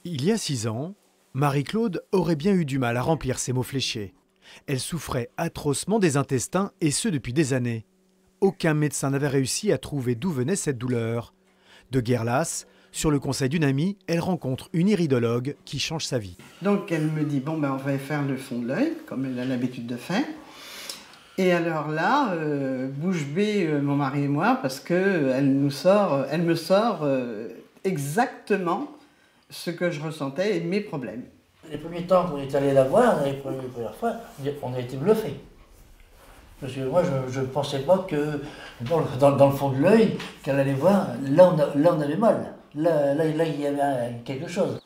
Il y a 6 ans, Marie-Claude aurait bien eu du mal à remplir ses mots fléchés. Elle souffrait atrocement des intestins et ce depuis des années. Aucun médecin n'avait réussi à trouver d'où venait cette douleur. De guerre lasse, sur le conseil d'une amie, elle rencontre une iridologue qui change sa vie. Donc elle me dit, bon ben on va faire le fond de l'œil, comme elle a l'habitude de faire. Et alors là, bouche bée, mon mari et moi, parce qu'elle me sort exactement ce que je ressentais et mes problèmes. Les premiers temps qu'on est allé la voir, les premières fois, on a été bluffés. Parce que moi, je ne pensais pas que dans le fond de l'œil, qu'elle allait voir, là on avait mal. Là, il y avait quelque chose.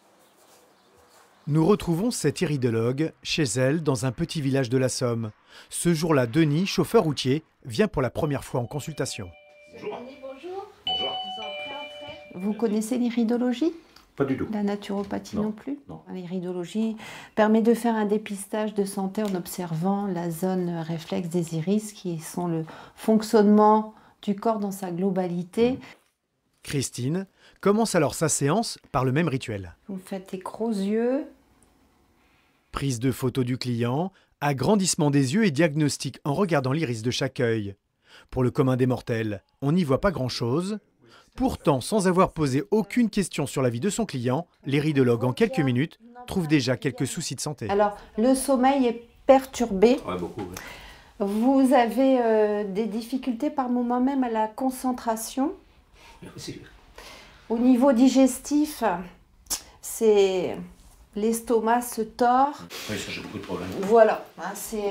Nous retrouvons cette iridologue chez elle dans un petit village de la Somme. Ce jour-là, Denis, chauffeur routier, vient pour la première fois en consultation. Bonjour. Bonjour. Bonjour. Vous connaissez l'iridologie? Pas du tout. La naturopathie non plus? Non. L'iridologie permet de faire un dépistage de santé en observant la zone réflexe des iris, qui sont le fonctionnement du corps dans sa globalité. Christine commence alors sa séance par le même rituel. Vous faites des gros yeux. Prise de photo du client, agrandissement des yeux et diagnostic en regardant l'iris de chaque œil. Pour le commun des mortels, on n'y voit pas grand-chose. Pourtant, sans avoir posé aucune question sur la vie de son client, l'iridologue, en quelques minutes, trouve déjà quelques soucis de santé. Alors, le sommeil est perturbé. Ouais, beaucoup. Ouais. Vous avez des difficultés par moment même à la concentration. Aussi. Au niveau digestif, c'est l'estomac se tord. Oui, ça j'ai beaucoup de problèmes. Voilà, hein, c'est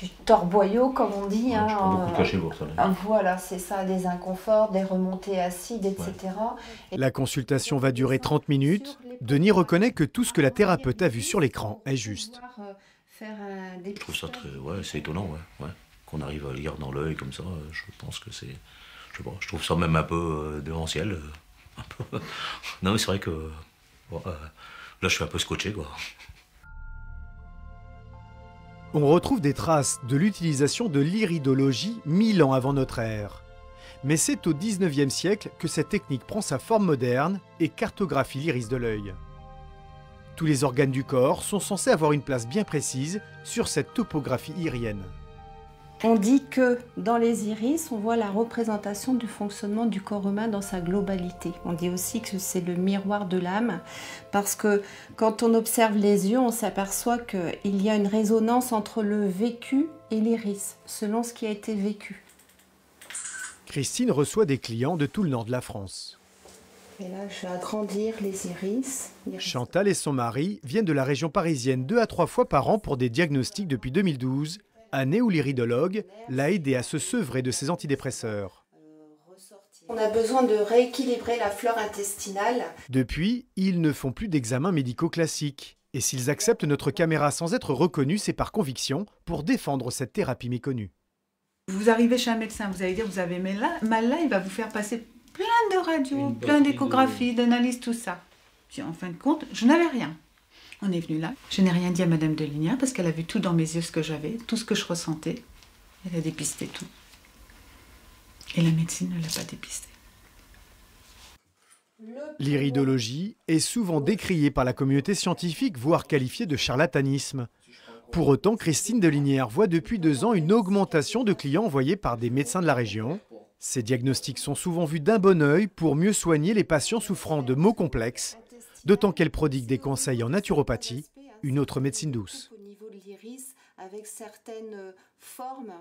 du torboyau comme on dit. Ouais, je prends beaucoup de cachets pour ça. Voilà, c'est ça, des inconforts, des remontées acides, etc. Et La consultation va durer 30 minutes. Denis reconnaît que tout ce que la thérapeute a vu sur l'écran est juste. Je trouve ça très, ouais, c'est étonnant, ouais. Qu'on arrive à lire dans l'œil comme ça. Je pense que c'est, je sais pas, je trouve ça même un peu démentiel. Un peu. Non, mais c'est vrai que bon, là, je suis un peu scotché, quoi. On retrouve des traces de l'utilisation de l'iridologie 1000 ans avant notre ère. Mais c'est au 19e siècle que cette technique prend sa forme moderne et cartographie l'iris de l'œil. Tous les organes du corps sont censés avoir une place bien précise sur cette topographie irienne. on dit que dans les iris, on voit la représentation du fonctionnement du corps humain dans sa globalité. On dit aussi que c'est le miroir de l'âme, parce que quand on observe les yeux, on s'aperçoit qu'il y a une résonance entre le vécu et l'iris, selon ce qui a été vécu. Christine reçoit des clients de tout le nord de la France. Et là, je vais agrandir les iris. Chantal et son mari viennent de la région parisienne 2 à 3 fois par an pour des diagnostics depuis 2012, année où l'iridologue l'a aidé à se sevrer de ses antidépresseurs. On a besoin de rééquilibrer la flore intestinale. Depuis, ils ne font plus d'examens médicaux classiques. Et s'ils acceptent notre caméra sans être reconnus, c'est par conviction pour défendre cette thérapie méconnue. Vous arrivez chez un médecin, vous allez dire vous avez mal là, il va vous faire passer plein de radios, plein d'échographies, d'analyses, tout ça. Puis en fin de compte, je n'avais rien. On est venu là, je n'ai rien dit à Madame de Lignières parce qu'elle a vu tout dans mes yeux ce que j'avais, tout ce que je ressentais. Elle a dépisté tout. Et la médecine ne l'a pas dépisté. L'iridologie est souvent décriée par la communauté scientifique, voire qualifiée de charlatanisme. Pour autant, Christine de Lignières voit depuis 2 ans une augmentation de clients envoyés par des médecins de la région. Ces diagnostics sont souvent vus d'un bon œil pour mieux soigner les patients souffrant de maux complexes, d'autant qu'elle prodigue des conseils en naturopathie, une autre médecine douce. Au niveau de l'iris, avec certaines formes